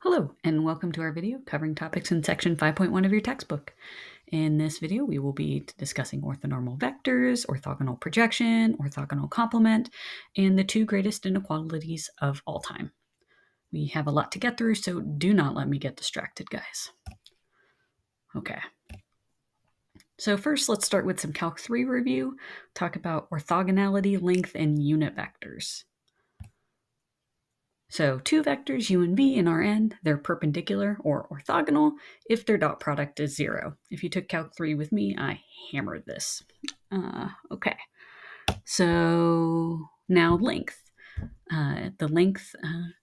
Hello, and welcome to our video covering topics in section 5.1 of your textbook. In this video, we will be discussing orthonormal vectors, orthogonal projection, orthogonal complement, and the two greatest inequalities of all time. We have a lot to get through, so do not let me get distracted, guys. Okay. So first, let's start with some Calc 3 review, talk about orthogonality, length, and unit vectors. So two vectors, u and v in Rn, they're perpendicular or orthogonal if their dot product is 0. If you took Calc 3 with me, I hammered this. Okay, so now length. The length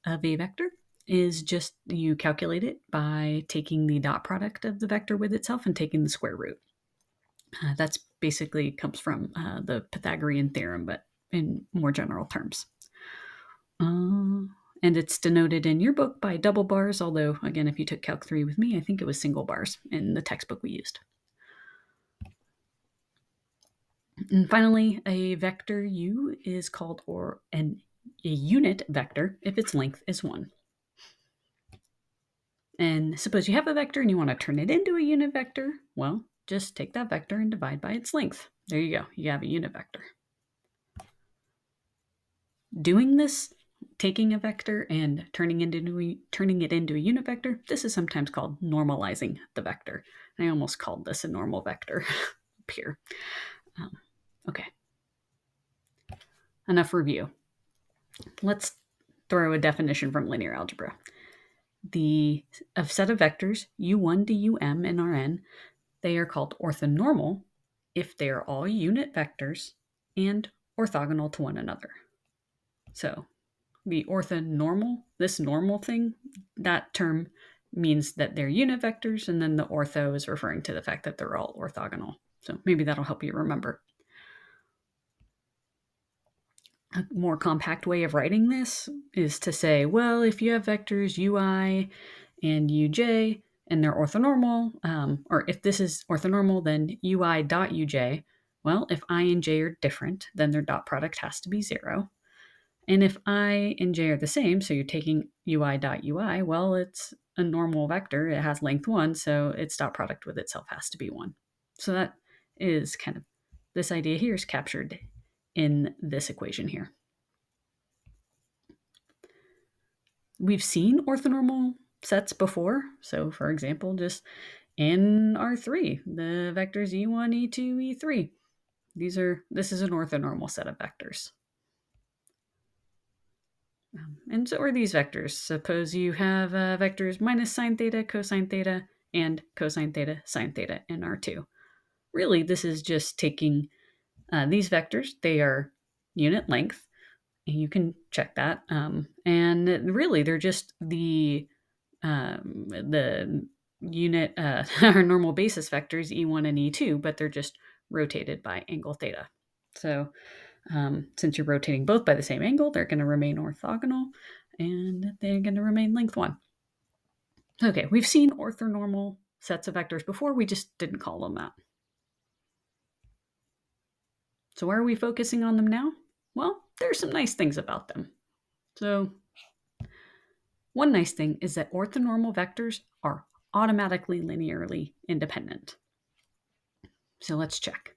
of a vector is just, you calculate it by taking the dot product of the vector with itself and taking the square root. That's basically comes from the Pythagorean theorem, but in more general terms. And it's denoted in your book by double bars, although, again, if you took Calc 3 with me, I think it was single bars in the textbook we used. And finally, a vector u is called a unit vector if its length is 1. And suppose you have a vector and you want to turn it into a unit vector, well, just take that vector and divide by its length. There you go, you have a unit vector. Doing this, taking a vector and turning it into a unit vector, this is sometimes called normalizing the vector. I almost called this a normal vector up here. Okay. Enough review. Let's throw a definition from linear algebra. A set of vectors, u1 to um in Rn, they are called orthonormal if they are all unit vectors and orthogonal to one another. So the orthonormal, this normal thing, that term means that they're unit vectors, and then the ortho is referring to the fact that they're all orthogonal. So maybe that'll help you remember. A more compact way of writing this is to say, well, if you have vectors ui and uj, and they're orthonormal, or if this is orthonormal, then ui dot uj, well, if I and j are different, then their dot product has to be 0. And if I and j are the same, so you're taking ui dot ui, well, it's a normal vector. It has length 1, so its dot product with itself has to be 1. So that is kind of, this idea here is captured in this equation here. We've seen orthonormal sets before. So for example, just in R3, the vectors e1, e2, e3. This is an orthonormal set of vectors. And so are these vectors. Suppose you have vectors minus sine theta, cosine theta, and cosine theta, sine theta in R2. Really, this is just taking these vectors. They are unit length. And you can check that. And really, they're just the unit, our normal basis vectors, e1 and e2, but they're just rotated by angle theta. So since you're rotating both by the same angle, they're going to remain orthogonal, and they're going to remain length 1. Okay, we've seen orthonormal sets of vectors before, we just didn't call them that. So why are we focusing on them now? Well, there's some nice things about them. So one nice thing is that orthonormal vectors are automatically linearly independent. So let's check,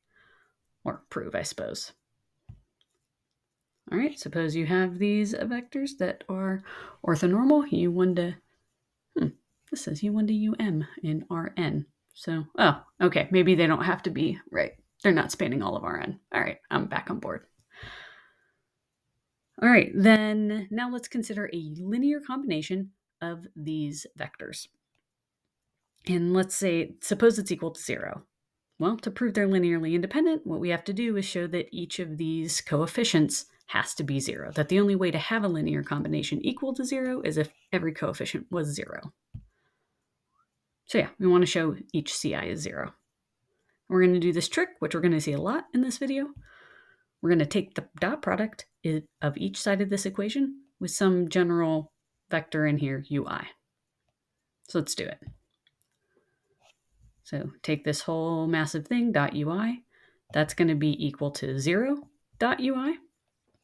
or prove, I suppose. All right, suppose you have these vectors that are orthonormal, u1 to, this says u1 to um in Rn. So, oh, okay, maybe they don't have to be, right. They're not spanning all of Rn. All right, I'm back on board. All right, then now let's consider a linear combination of these vectors. And let's say, suppose it's equal to 0. Well, to prove they're linearly independent, what we have to do is show that each of these coefficients has to be 0, that the only way to have a linear combination equal to 0 is if every coefficient was 0. So yeah, we want to show each ci is 0. We're going to do this trick, which we're going to see a lot in this video. We're going to take the dot product of each side of this equation with some general vector in here, ui. So let's do it. So take this whole massive thing, dot ui. That's going to be equal to 0 dot ui.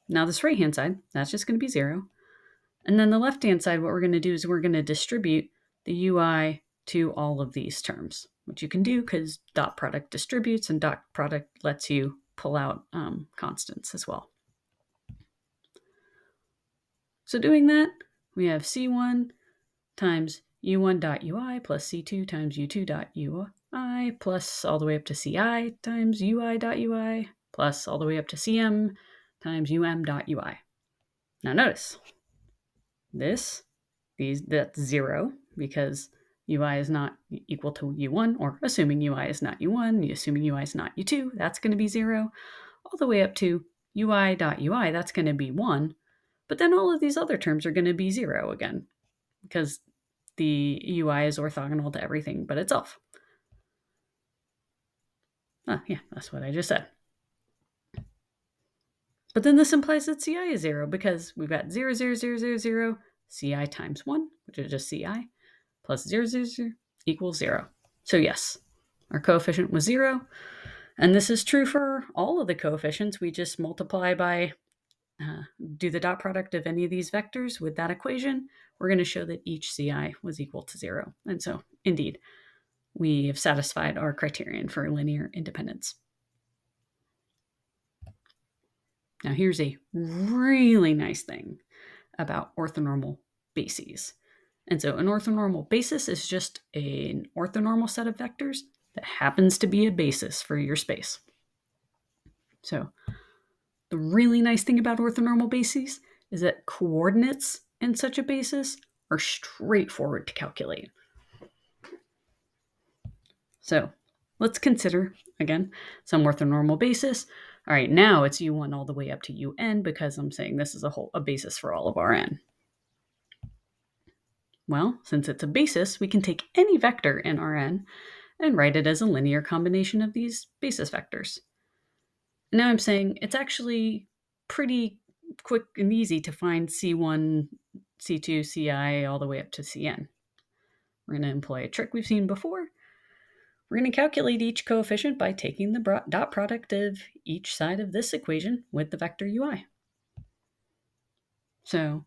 Now this right-hand side, that's just going to be 0. And then the left-hand side, what we're going to do is we're going to distribute the ui to all of these terms, which you can do because dot product distributes and dot product lets you pull out constants as well. So doing that, we have C1 times u1.ui plus C2 times u2.ui plus all the way up to Ci times ui.ui plus all the way up to Cm times um.ui. Now notice, that's 0 because ui is not equal to u1, or assuming ui is not u1, assuming ui is not u2, that's going to be 0. All the way up to ui.ui, that's going to be 1. But then all of these other terms are going to be 0 again because the ui is orthogonal to everything but itself. Yeah, that's what I just said. But then this implies that Ci is 0 because we've got 0, 0, 0, 0, 0, Ci times 1, which is just Ci, plus 0, 0, 0 equals 0. So yes, our coefficient was 0. And this is true for all of the coefficients. We just multiply by, do the dot product of any of these vectors with that equation. We're going to show that each Ci was equal to 0. And so, indeed, we have satisfied our criterion for linear independence. Now, here's a really nice thing about orthonormal bases. And so an orthonormal basis is just an orthonormal set of vectors that happens to be a basis for your space. So the really nice thing about orthonormal bases is that coordinates in such a basis are straightforward to calculate. So let's consider, again, some orthonormal basis. All right, now it's u1 all the way up to un because I'm saying this is a basis for all of our n. Well, since it's a basis, we can take any vector in Rn and write it as a linear combination of these basis vectors. Now I'm saying it's actually pretty quick and easy to find C1, C2, Ci, all the way up to Cn. We're going to employ a trick we've seen before. We're going to calculate each coefficient by taking the dot product of each side of this equation with the vector ui. So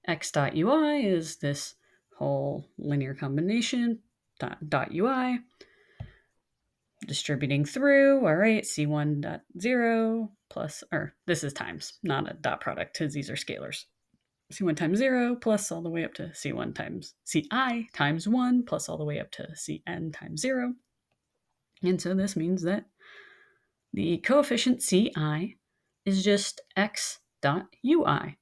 x dot ui is this whole linear combination dot ui distributing through. All right, c1 dot 0 plus, or this is times, not a dot product because these are scalars. C1 times 0 plus all the way up to C1 times Ci times 1 plus all the way up to Cn times 0. And so this means that the coefficient Ci is just x dot ui.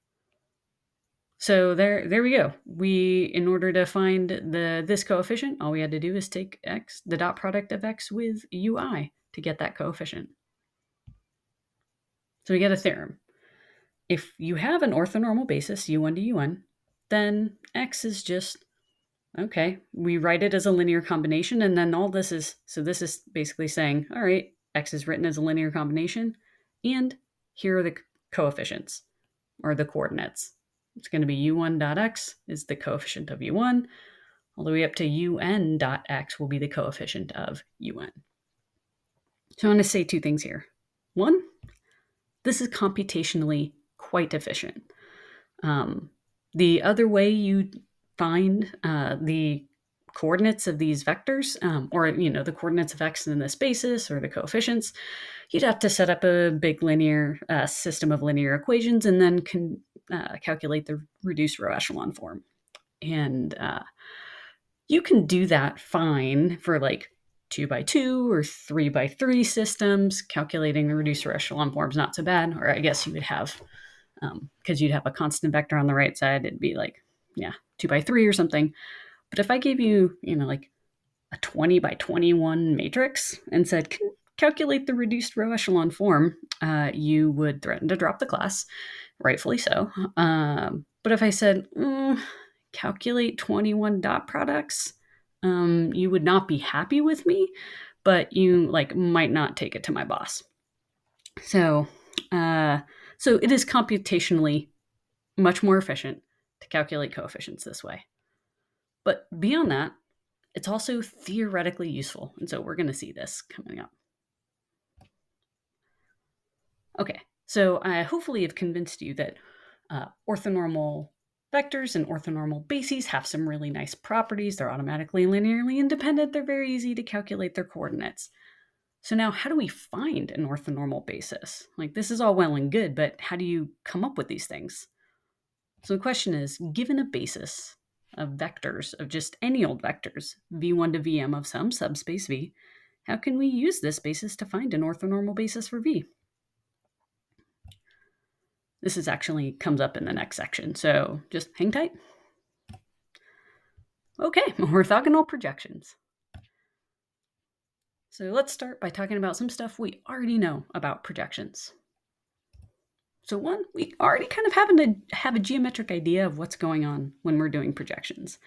So there we go. In order to find this coefficient, all we had to do is take x, the dot product of x with ui to get that coefficient. So we get a theorem. If you have an orthonormal basis, u1 to un, then x is just, okay, we write it as a linear combination, and then all this is, so this is basically saying, all right, x is written as a linear combination, and here are the coefficients, or the coordinates. It's going to be u1 dot x is the coefficient of u1, all the way up to un dot x will be the coefficient of un. So I'm going to say two things here. One, this is computationally quite efficient. The other way you find the coordinates of these vectors, or the coordinates of x in this basis, or the coefficients, you'd have to set up a big linear system of linear equations and then calculate the reduced row echelon form. And you can do that fine for like 2x2 or 3x3 systems. Calculating the reduced row echelon form is not so bad. Or I guess you would have, because you'd have a constant vector on the right side, it'd be like, 2x3 or something. But if I gave you, like a 20x21 matrix and said, calculate the reduced row echelon form, you would threaten to drop the class, rightfully so. But if I said, calculate 21 dot products, you would not be happy with me, but you might not take it to my boss. So it is computationally much more efficient to calculate coefficients this way. But beyond that, it's also theoretically useful. And so we're going to see this coming up. Okay, so I hopefully have convinced you that Orthonormal vectors and orthonormal bases have some really nice properties. They're automatically linearly independent. They're very easy to calculate their coordinates. So now how do we find an orthonormal basis? Like, this is all well and good, but how do you come up with these things? So the question is, given a basis of vectors, of just any old vectors, v1 to vm of some subspace v, how can we use this basis to find an orthonormal basis for v? This is actually comes up in the next section, so just hang tight. Okay, orthogonal projections. So let's start by talking about some stuff we already know about projections. So one, we already kind of have a geometric idea of what's going on when we're doing projections.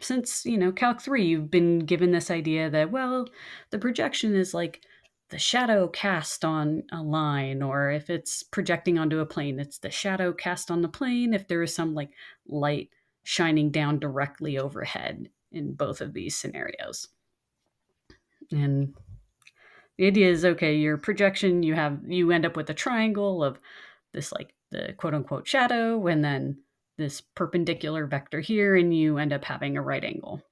Since, Calc 3, you've been given this idea that, well, the projection is like the shadow cast on a line, or if it's projecting onto a plane, it's the shadow cast on the plane if there is some like light shining down directly overhead in both of these scenarios. And the idea is, okay, your projection, you end up with a triangle of this, like the quote unquote shadow, and then this perpendicular vector here, and you end up having a right angle.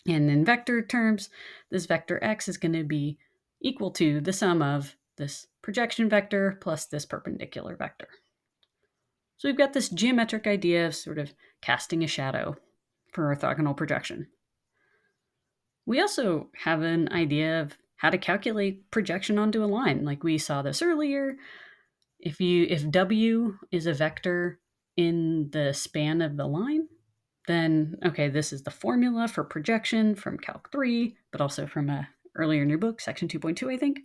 And in vector terms, this vector x is going to be equal to the sum of this projection vector plus this perpendicular vector. So we've got this geometric idea of sort of casting a shadow for orthogonal projection. We also have an idea of how to calculate projection onto a line. Like we saw this earlier. If w is a vector in the span of the line, then, okay, this is the formula for projection from Calc 3, but also from earlier in your book, section 2.2, I think.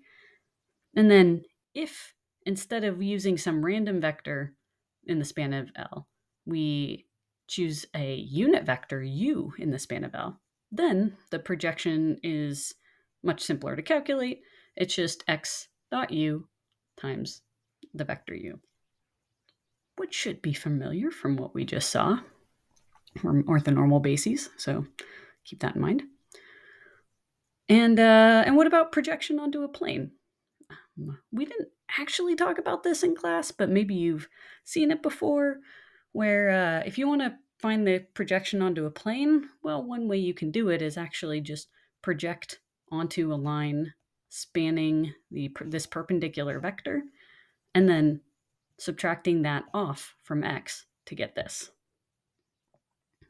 And then if instead of using some random vector in the span of L, we choose a unit vector u in the span of L, then the projection is much simpler to calculate. It's just x dot u times the vector u, which should be familiar from what we just saw from orthonormal bases. So keep that in mind. And what about projection onto a plane? We didn't actually talk about this in class, but maybe you've seen it before, where if you want to find the projection onto a plane, well, one way you can do it is actually just project onto a line spanning this perpendicular vector, and then subtracting that off from x to get this.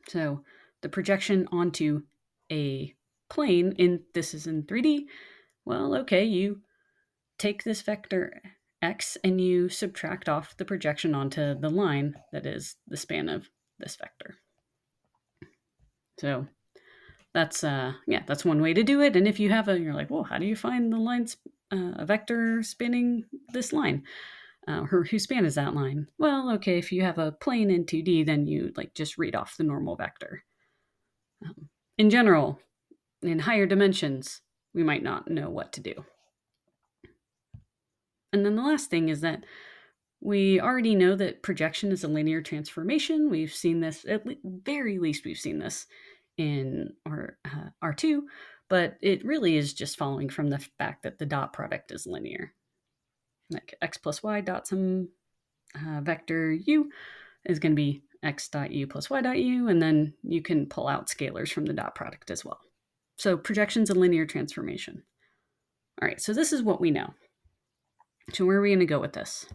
So the projection onto a plane, this is in 3D, well, okay, you take this vector x and you subtract off the projection onto the line that is the span of this vector. So that's one way to do it. And if you have you're like, well, how do you find the lines, a vector spanning this line? Whose span is that line? Well, okay, if you have a plane in 2D, then you just read off the normal vector. In general, in higher dimensions, we might not know what to do. And then the last thing is that we already know that projection is a linear transformation. We've seen this, at very least we've seen this in our R2, but it really is just following from the fact that the dot product is linear. Like x plus y dot some vector u is going to be x dot u plus y dot u, and then you can pull out scalars from the dot product as well. So projection's a linear transformation. All right, so this is what we know. So where are we going to go with this?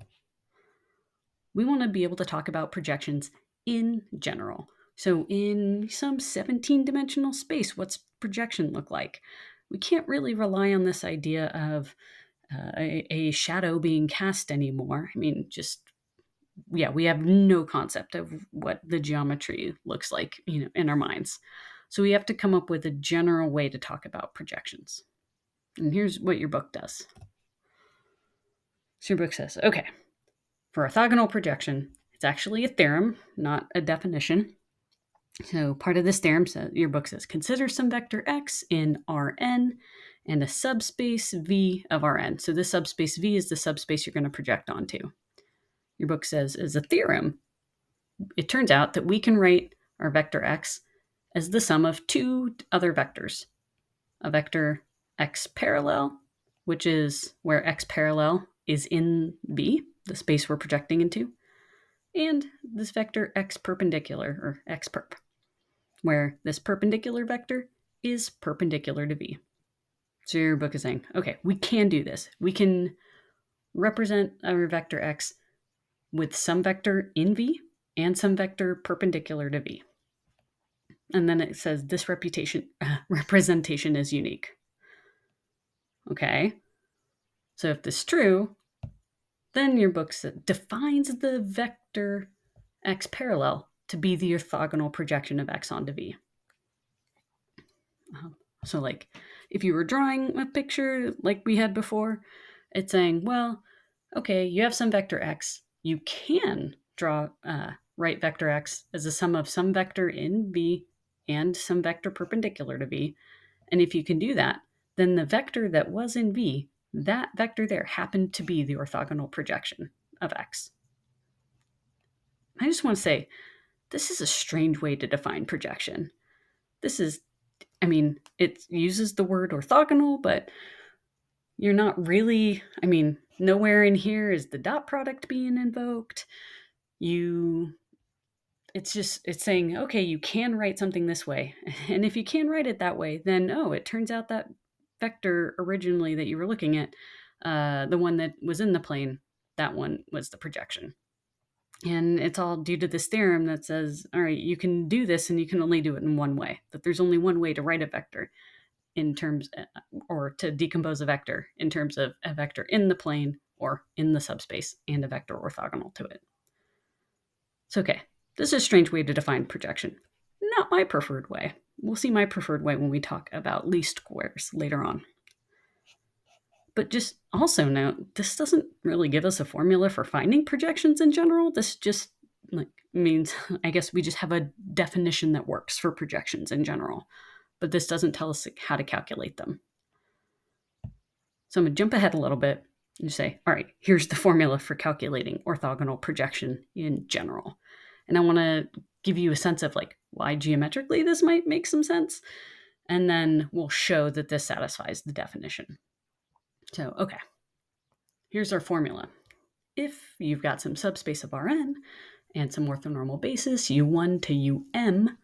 We want to be able to talk about projections in general. So in some 17-dimensional space, what's projection look like? We can't really rely on this idea of a shadow being cast anymore. I mean, we have no concept of what the geometry looks like, in our minds. So we have to come up with a general way to talk about projections. And here's what your book does. So your book says, okay, for orthogonal projection, it's actually a theorem, not a definition. So part of this theorem, your book says, consider some vector x in Rn and a subspace V of Rn. So this subspace V is the subspace you're going to project onto. Your book says, as a theorem, it turns out that we can write our vector x as the sum of two other vectors. A vector x parallel, which is where x parallel is in V, the space we're projecting into, and this vector x perpendicular, or x perp, where this perpendicular vector is perpendicular to v. So your book is saying, okay, we can do this. We can represent our vector x with some vector in v and some vector perpendicular to v. And then it says this representation is unique. Okay, so if this is true, then your book defines the vector x parallel to be the orthogonal projection of x onto v. So like if you were drawing a picture like we had before, it's saying, well, okay, you have some vector x. You can write vector x as a sum of some vector in v and some vector perpendicular to v. And if you can do that, then the vector that was in v, that vector there happened to be the orthogonal projection of x. I just want to say, this is a strange way to define projection. It uses the word orthogonal, but you're not really, nowhere in here is the dot product being invoked. It's saying, okay, you can write something this way. And if you can write it that way, then, it turns out that vector originally that you were looking at, the one that was in the plane, that one was the projection. And it's all due to this theorem that says, all right, you can do this and you can only do it in one way, that there's only one way to write a vector in terms, or to decompose a vector in terms of a vector in the plane or in the subspace and a vector orthogonal to it. So, okay, this is a strange way to define projection. Not my preferred way. We'll see my preferred way when we talk about least squares later on. But just also note, this doesn't really give us a formula for finding projections in general. This just means, I guess we just have a definition that works for projections in general. But this doesn't tell us how to calculate them. So I'm going to jump ahead a little bit and say, all right, here's the formula for calculating orthogonal projection in general. And I want to give you a sense of why geometrically this might make some sense. And then we'll show that this satisfies the definition. So, okay, here's our formula. If you've got some subspace of Rn and some orthonormal basis, u1 to um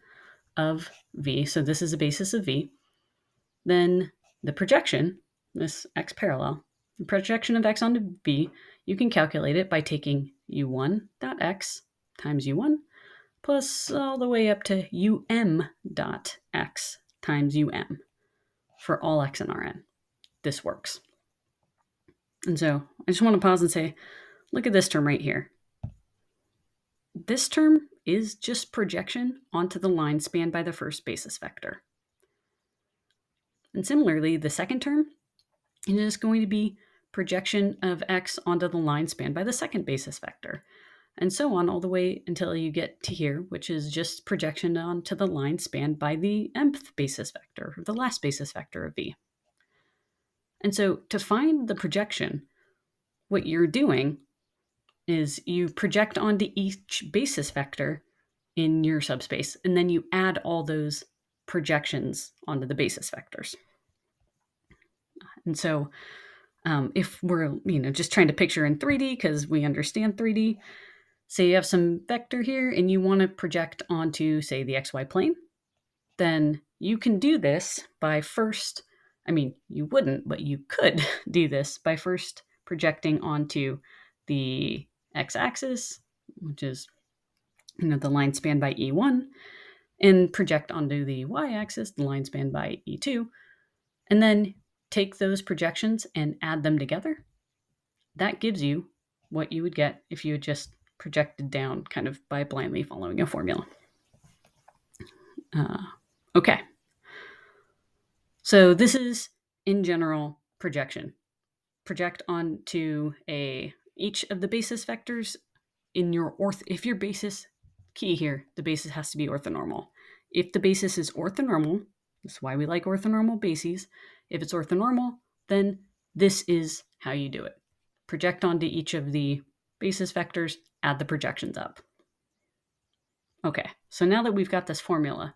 of v, so this is a basis of v, then the projection, this x parallel, the projection of x onto v, you can calculate it by taking u1 dot x times u1 plus all the way up to um dot x times um for all x in Rn. This works. And so I just want to pause and say, look at this term right here. This term is just projection onto the line spanned by the first basis vector. And similarly, the second term is just going to be projection of x onto the line spanned by the second basis vector. And so on all the way until you get to here, which is just projection onto the line spanned by the mth basis vector, or the last basis vector of v. And so to find the projection, what you're doing is you project onto each basis vector in your subspace, and then you add all those projections onto the basis vectors. And so if we're just trying to picture in 3D, because we understand 3D, say you have some vector here and you want to project onto, say, the xy plane, then you can do this by first, you wouldn't, but you could do this by first projecting onto the x-axis, which is the line spanned by E1, and project onto the y-axis, the line spanned by E2, and then take those projections and add them together. That gives you what you would get if you had just projected down kind of by blindly following a formula. Okay. So this is, in general, projection. Project onto each of the basis vectors in your if your basis, key here, the basis has to be orthonormal. If the basis is orthonormal, that's why we like orthonormal bases. If it's orthonormal, then this is how you do it. Project onto each of the basis vectors, add the projections up. Okay, so now that we've got this formula,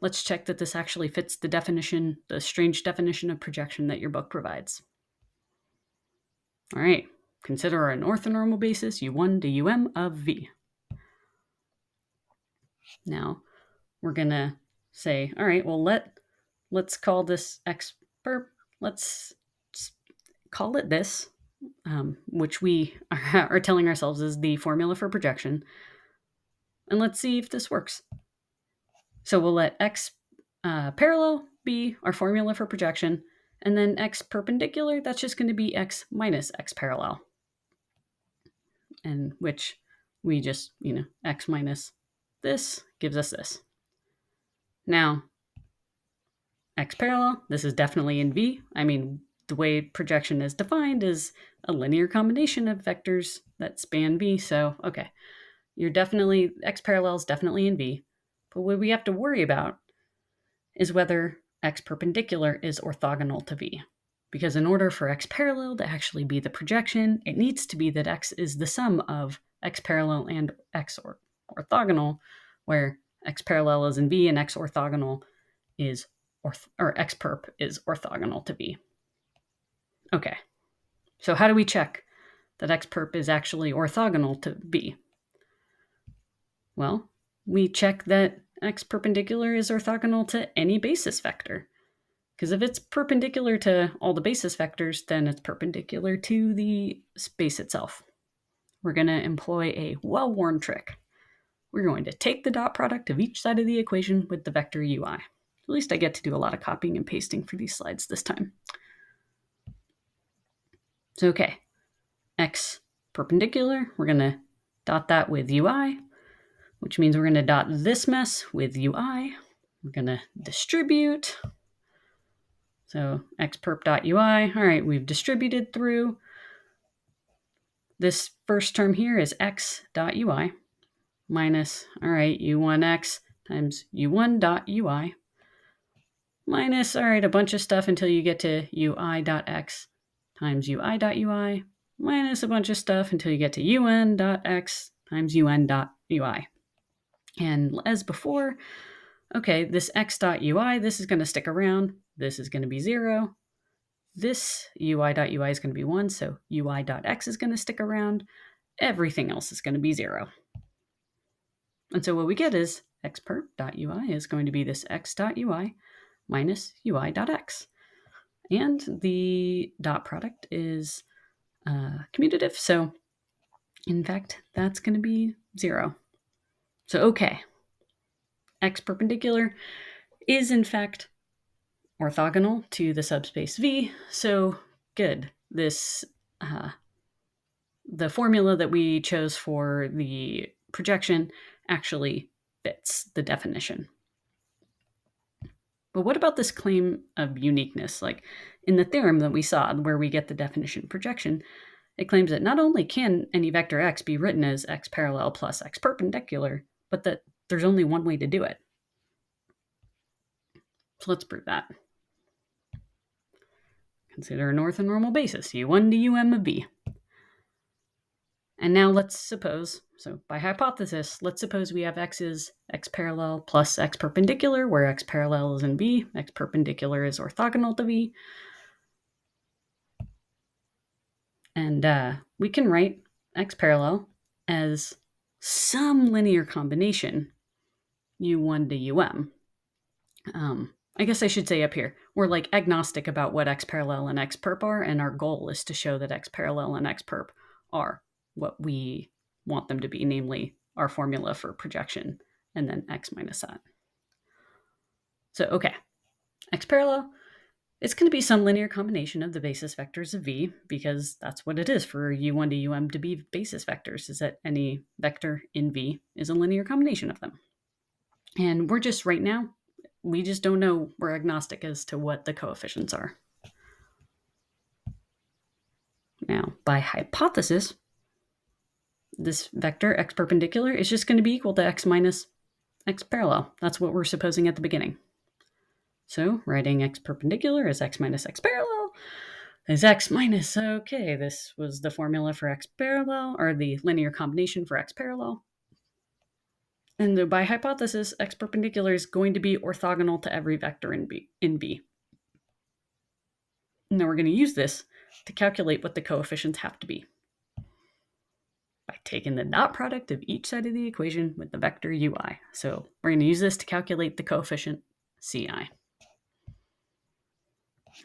let's check that this actually fits the definition, the strange definition of projection that your book provides. All right, consider an orthonormal basis u1 to um of v. Now we're going to say, all right, well, let's call this x perp. Let's call it this, which we are telling ourselves is the formula for projection. And let's see if this works. So we'll let x parallel be our formula for projection. And then x perpendicular, that's just going to be x minus x parallel. And which we just, x minus this gives us this. Now, x parallel, this is definitely in V. I mean, the way projection is defined is a linear combination of vectors that span V. So, okay, x parallel is definitely in V. But what we have to worry about is whether x perpendicular is orthogonal to V. Because in order for x parallel to actually be the projection, it needs to be that x is the sum of x parallel and x orthogonal, where x parallel is in V and x orthogonal is x perp is orthogonal to V. Okay, so how do we check that x perp is actually orthogonal to V? Well, we check that x perpendicular is orthogonal to any basis vector. Because if it's perpendicular to all the basis vectors, then it's perpendicular to the space itself. We're going to employ a well-worn trick. We're going to take the dot product of each side of the equation with the vector ui. At least I get to do a lot of copying and pasting for these slides this time. So, okay, x perpendicular, we're going to dot that with ui, which means we're going to dot this mess with ui. We're going to distribute. So x perp dot ui, all right, we've distributed through. This first term here is x dot ui minus, all right, u1x times u1 dot ui minus, all right, a bunch of stuff until you get to ui dot x times ui dot ui minus a bunch of stuff until you get to un dot x times un dot ui. And as before, okay, this x dot ui, this is going to stick around. This is going to be 0. This ui dot ui is going to be 1, so ui dot x is going to stick around. Everything else is going to be 0. And so what we get is x perp dot ui is going to be this x dot ui minus ui dot x. And the dot product is commutative, so in fact, that's going to be 0. So, okay, x perpendicular is in fact orthogonal to the subspace V, so good. This the formula that we chose for the projection actually fits the definition. But what about this claim of uniqueness? Like in the theorem that we saw, where we get the definition projection, it claims that not only can any vector x be written as x parallel plus x perpendicular, but that there's only one way to do it. So let's prove that. Consider an orthonormal basis, u1 to um of v. And now let's suppose, so by hypothesis, let's suppose we have x is x parallel plus x perpendicular, where x parallel is in V, x perpendicular is orthogonal to V. And we can write x parallel as some linear combination, u1 to um. I guess I should say up here, we're like agnostic about what x parallel and x perp are, and our goal is to show that x parallel and x perp are what we want them to be, namely our formula for projection, and then x minus that. So, okay, x parallel, it's going to be some linear combination of the basis vectors of V, because that's what it is for u1 to um to be basis vectors, is that any vector in V is a linear combination of them. And we're just right now, we just don't know, we're agnostic as to what the coefficients are. Now, by hypothesis, this vector x perpendicular is just going to be equal to x minus x parallel. That's what we're supposing at the beginning. So writing x perpendicular as x minus x parallel is x minus, okay, this was the formula for x parallel, or the linear combination for x parallel. And by hypothesis, x perpendicular is going to be orthogonal to every vector in B. And then we're going to use this to calculate what the coefficients have to be. By taking the dot product of each side of the equation with the vector ui. So we're going to use this to calculate the coefficient ci.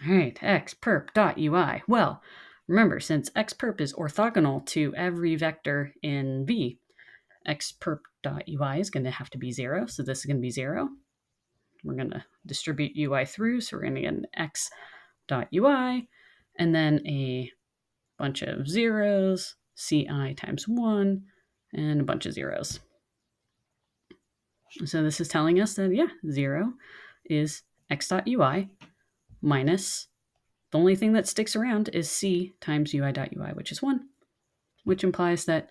All right, x perp dot ui. Well, remember, since x perp is orthogonal to every vector in V, x perp dot ui is going to have to be 0. So this is going to be 0. We're going to distribute ui through. So we're going to get an x dot ui and then a bunch of zeros, ci times 1, and a bunch of zeros. So this is telling us that, 0 is x dot ui minus, the only thing that sticks around is c times ui dot ui, which is 1, which implies that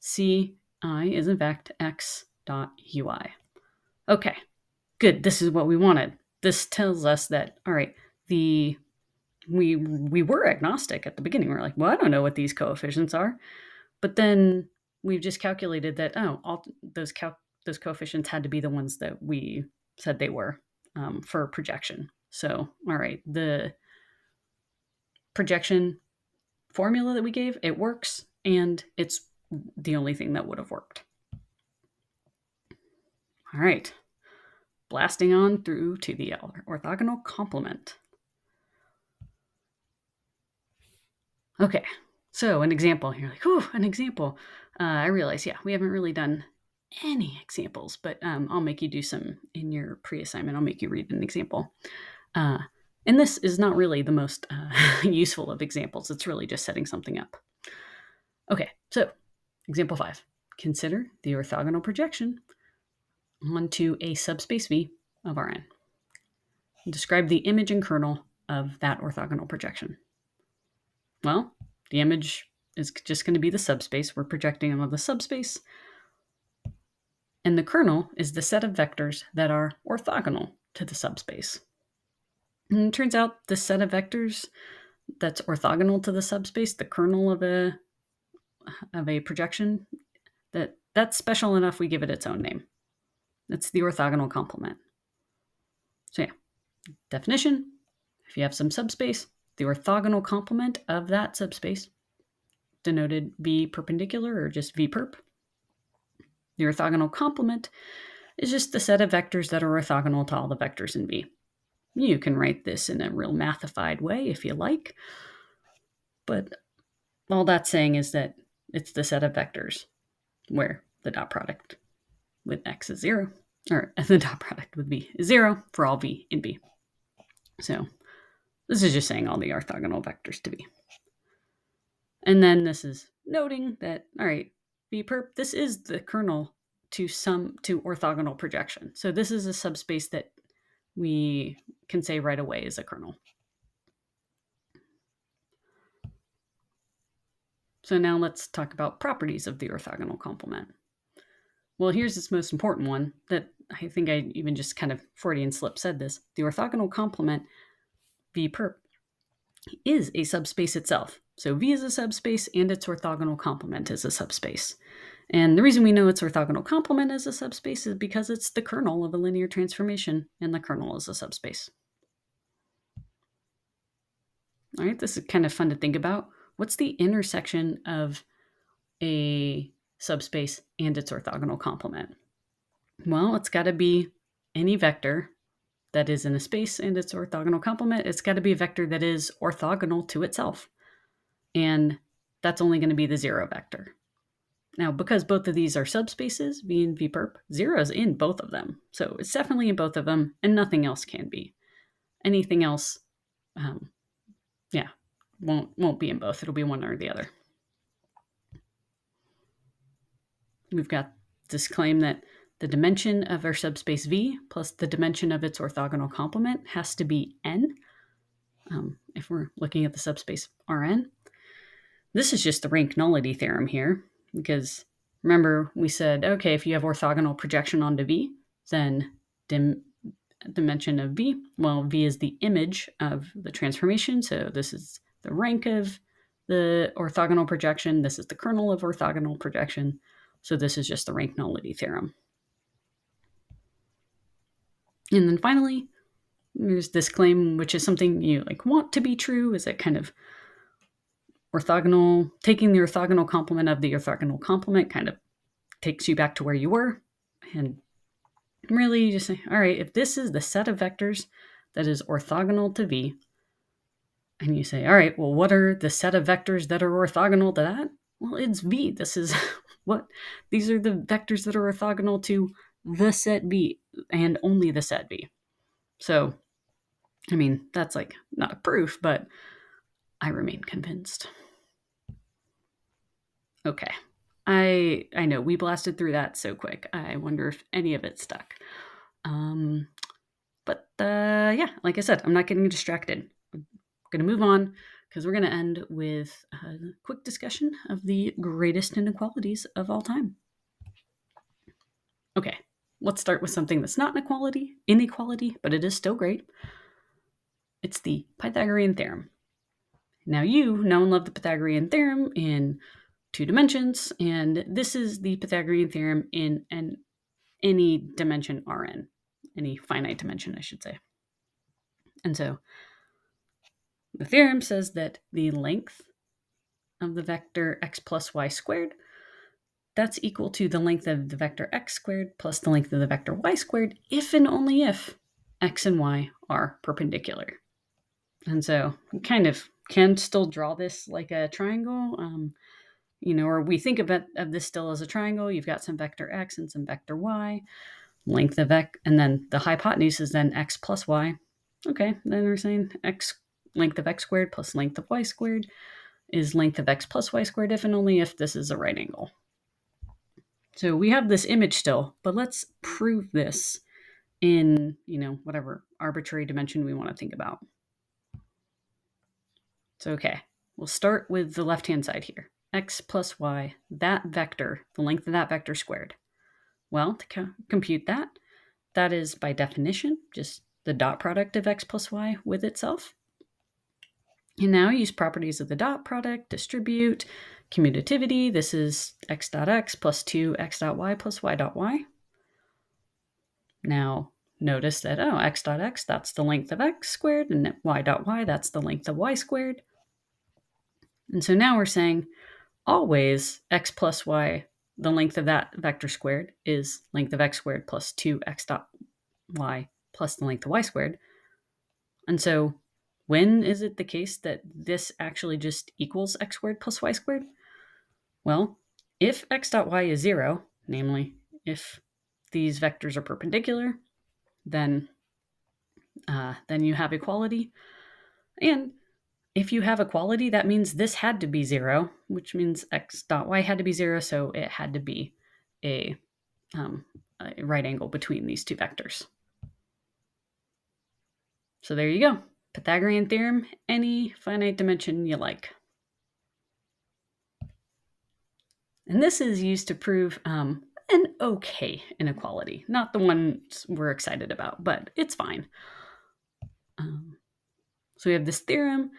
ci is in fact x dot ui. Okay, good. This is what we wanted. This tells us that, all right, we were agnostic at the beginning. We're like, well, I don't know what these coefficients are. But then we've just calculated that, all those coefficients had to be the ones that we said they were for projection. So, all right, the projection formula that we gave, it works, and it's the only thing that would have worked. All right, blasting on through to the orthogonal complement. Okay, so an example. You're like, oh, an example. I realize, we haven't really done any examples, but I'll make you do some in your pre-assignment. I'll make you read an example. And this is not really the most useful of examples. It's really just setting something up. Okay, so example 5. Consider the orthogonal projection onto a subspace V of Rn. Describe the image and kernel of that orthogonal projection. Well, the image is just going to be the subspace. We're projecting onto the subspace. And the kernel is the set of vectors that are orthogonal to the subspace. And it turns out the set of vectors that's orthogonal to the subspace, the kernel of a projection, that's special enough we give it its own name. That's the orthogonal complement. So definition, if you have some subspace, the orthogonal complement of that subspace, denoted V perpendicular or just V perp. The orthogonal complement is just the set of vectors that are orthogonal to all the vectors in V. You can write this in a real mathified way if you like, but all that's saying is that it's the set of vectors where the dot product with x is 0, or the dot product with V is 0 for all V in V. So this is just saying all the orthogonal vectors to V. And then this is noting that, all right, V perp, this is the kernel to orthogonal projection. So this is a subspace that we can say right away is a kernel. So now let's talk about properties of the orthogonal complement. Well, here's its most important one that I think I even just kind of Freudian slip said this. The orthogonal complement, V perp, is a subspace itself. So V is a subspace and its orthogonal complement is a subspace. And the reason we know its orthogonal complement is a subspace is because it's the kernel of a linear transformation, and the kernel is a subspace. All right, this is kind of fun to think about. What's the intersection of a subspace and its orthogonal complement? Well, it's got to be any vector that is in a space and its orthogonal complement. It's got to be a vector that is orthogonal to itself. And that's only going to be the 0 vector. Now, because both of these are subspaces, V and V perp, 0 is in both of them. So it's definitely in both of them, and nothing else can be. Anything else, won't be in both. It'll be one or the other. We've got this claim that the dimension of our subspace V plus the dimension of its orthogonal complement has to be n, if we're looking at the subspace Rn. This is just the rank nullity theorem here, because remember we said, okay, if you have orthogonal projection onto V, then dimension of V, well, V is the image of the transformation, so this is the rank of the orthogonal projection, this is the kernel of orthogonal projection, so this is just the rank nullity theorem. And then finally, there's this claim, which is something you want to be true, is it kind of orthogonal, taking the orthogonal complement of the orthogonal complement kind of takes you back to where you were. And really you just say, all right, if this is the set of vectors that is orthogonal to V, and you say, all right, well, what are the set of vectors that are orthogonal to that? Well, it's V. This is these are the vectors that are orthogonal to the set V and only the set V. So, I mean, that's like not a proof, but I remain convinced. Okay. I know we blasted through that so quick. I wonder if any of it stuck. But yeah, like I said, I'm not getting distracted. I'm going to move on because we're going to end with a quick discussion of the greatest inequalities of all time. Okay, let's start with something that's not an inequality, but it is still great. It's the Pythagorean theorem. Now you know and love the Pythagorean theorem in 2 dimensions, and this is the Pythagorean theorem in any dimension Rn, any finite dimension, I should say. And so the theorem says that the length of the vector x plus y squared, that's equal to the length of the vector x squared plus the length of the vector y squared if and only if x and y are perpendicular. And so we kind of can still draw this like a triangle, or we think of this still as a triangle. You've got some vector x and some vector y, length of x, and then the hypotenuse is then x plus y. Okay, then we're saying length of x squared plus length of y squared is length of x plus y squared if and only if this is a right angle. So we have this image still, but let's prove this in, whatever arbitrary dimension we want to think about. So, okay, we'll start with the left-hand side here. X plus y, that vector, the length of that vector squared. Well, to compute that, that is by definition just the dot product of x plus y with itself. And now use properties of the dot product, distribute, commutativity. This is x dot x plus 2 x dot y plus y dot y. Now notice that, x dot x, that's the length of x squared, and y dot y, that's the length of y squared. And so now we're saying always x plus y, the length of that vector squared is length of x squared plus 2 x dot y plus the length of y squared. And so when is it the case that this actually just equals x squared plus y squared? Well, if x dot y is 0, namely if these vectors are perpendicular, then you have equality. And if you have equality, that means this had to be 0, which means x dot y had to be 0, so it had to be a right angle between these two vectors. So there you go. Pythagorean theorem, any finite dimension you like. And this is used to prove an okay inequality. Not the one we're excited about, but it's fine. So we have this theorem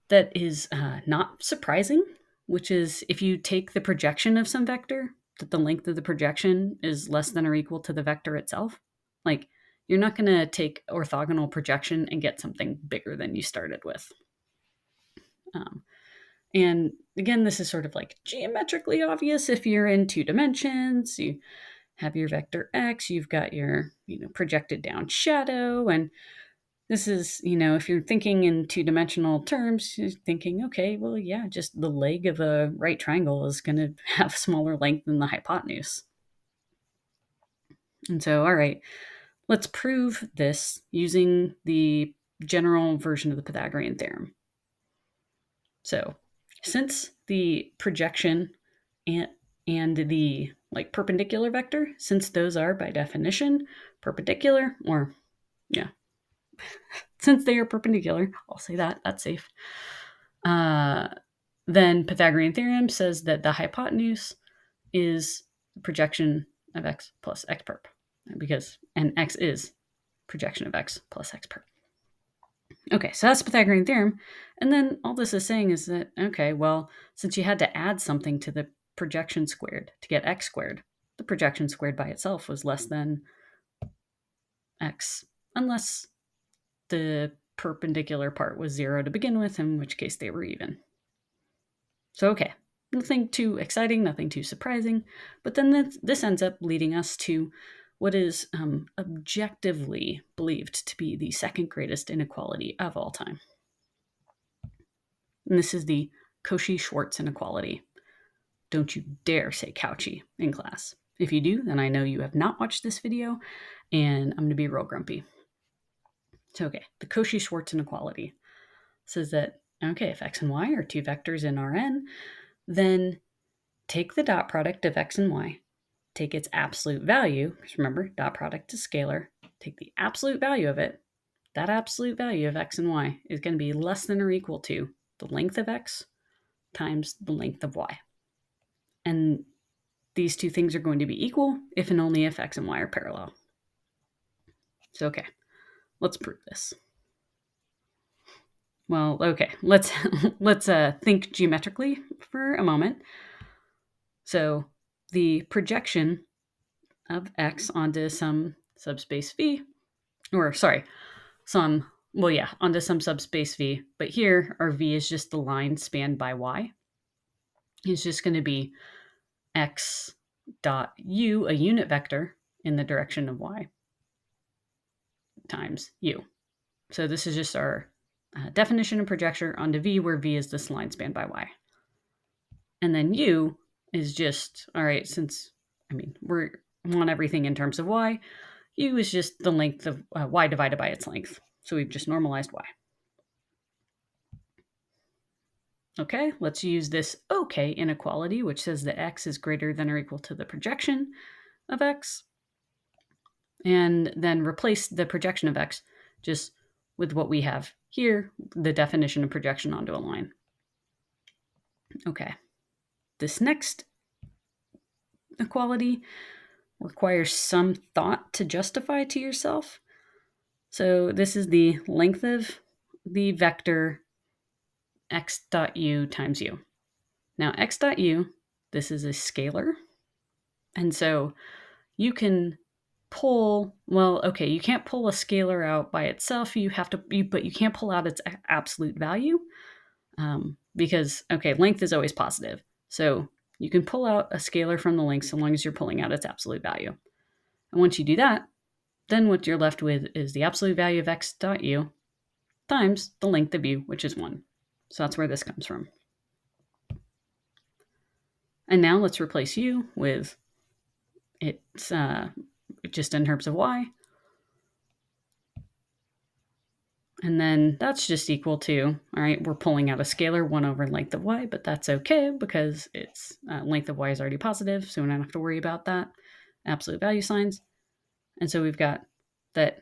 that is not surprising, which is if you take the projection of some vector, that the length of the projection is less than or equal to the vector itself. Like, you're not going to take orthogonal projection and get something bigger than you started with. And again, this is sort of like geometrically obvious if you're in 2 dimensions. You have your vector x, you've got your projected down shadow, and this is, if you're thinking in 2-dimensional terms, you're thinking, okay, well, yeah, just the leg of a right triangle is going to have smaller length than the hypotenuse. And so, all right, let's prove this using the general version of the Pythagorean theorem. So, since the projection and the perpendicular vector, since those are by definition perpendicular, or yeah, since they are perpendicular, I'll say that's safe. Then Pythagorean theorem says that the hypotenuse is the projection of x plus x perp, and x is projection of x plus x perp. Okay, so that's Pythagorean theorem. And then all this is saying is that, okay, well, since you had to add something to the projection squared to get x squared, the projection squared by itself was less than x, unless the perpendicular part was 0 to begin with, in which case they were even. So, okay, nothing too exciting, nothing too surprising, but then this ends up leading us to what is objectively believed to be the second greatest inequality of all time. And this is the Cauchy-Schwarz inequality. Don't you dare say Cauchy in class. If you do, then I know you have not watched this video, and I'm going to be real grumpy. So, okay, the Cauchy-Schwarz inequality says that, okay, if x and y are two vectors in Rn, then take the dot product of x and y, take its absolute value, because remember, dot product is scalar, take the absolute value of it, that absolute value of x and y is going to be less than or equal to the length of x times the length of y. And these two things are going to be equal if and only if x and y are parallel. So, okay, let's prove this. Well, okay, let's think geometrically for a moment. So the projection of x onto some subspace V, onto some subspace V, but here our V is just the line spanned by y. It's just going to be x dot u, a unit vector in the direction of y, times u. So this is just our definition of projection onto V, where V is this line spanned by y. And then u is just, all right, since, we want everything in terms of y, u is just the length of y divided by its length. So we've just normalized y. Okay, let's use this OK inequality, which says that x is greater than or equal to the projection of x. And then replace the projection of x just with what we have here, the definition of projection onto a line. Okay, this next equality requires some thought to justify to yourself. So this is the length of the vector x dot u times u. Now x dot u, this is a scalar. And so you can you can't pull a scalar out by itself. But you can't pull out its absolute value because, length is always positive. So you can pull out a scalar from the length so long as you're pulling out its absolute value. And once you do that, then what you're left with is the absolute value of x dot u times the length of u, which is 1. So that's where this comes from. And now let's replace u with it's just in terms of y. And then that's just equal to, all right, we're pulling out a scalar 1 over length of y, but that's okay because its length of y is already positive, so we don't have to worry about that. Absolute value signs. And so we've got that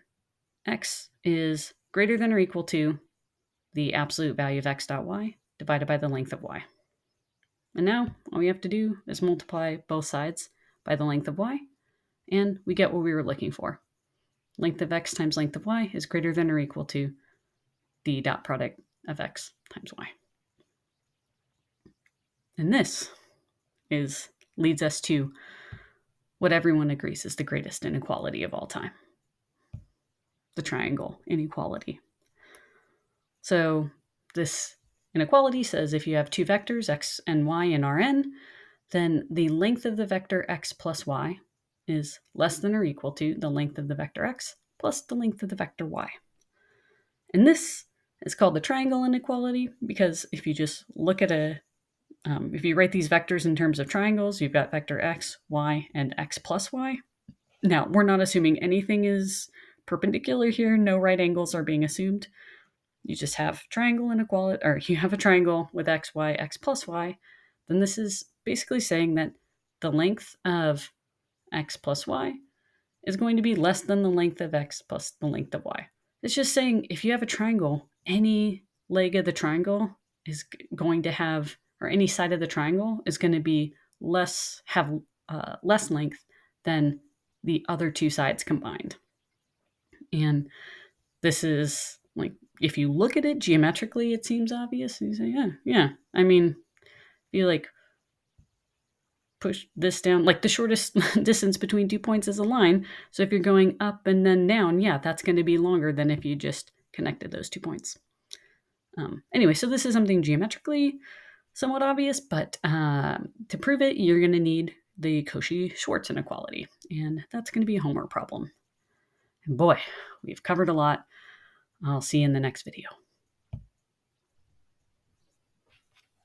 x is greater than or equal to the absolute value of x dot y divided by the length of y. And now all we have to do is multiply both sides by the length of y, and we get what we were looking for. Length of x times length of y is greater than or equal to the dot product of x times y. And this leads us to what everyone agrees is the greatest inequality of all time, the triangle inequality. So this inequality says if you have two vectors, x and y in Rn, then the length of the vector x plus y is less than or equal to the length of the vector x plus the length of the vector y. And this is called the triangle inequality because if you just look at if you write these vectors in terms of triangles, you've got vector x, y, and x plus y. Now, we're not assuming anything is perpendicular here. No right angles are being assumed. You just have triangle inequality, or you have a triangle with x, y, x plus y. Then this is basically saying that the length of x plus y is going to be less than the length of x plus the length of y. It's just saying if you have a triangle, any leg of the triangle is going to have, or any side of the triangle is going to be less length than the other two sides combined. And this is like, if you look at it geometrically, it seems obvious. You say, yeah. If you push this down, like the shortest distance between 2 points is a line. So if you're going up and then down, that's going to be longer than if you just connected those 2 points. Anyway, so this is something geometrically somewhat obvious, but to prove it, you're going to need the Cauchy-Schwarz inequality, and that's going to be a homework problem. And boy, we've covered a lot. I'll see you in the next video.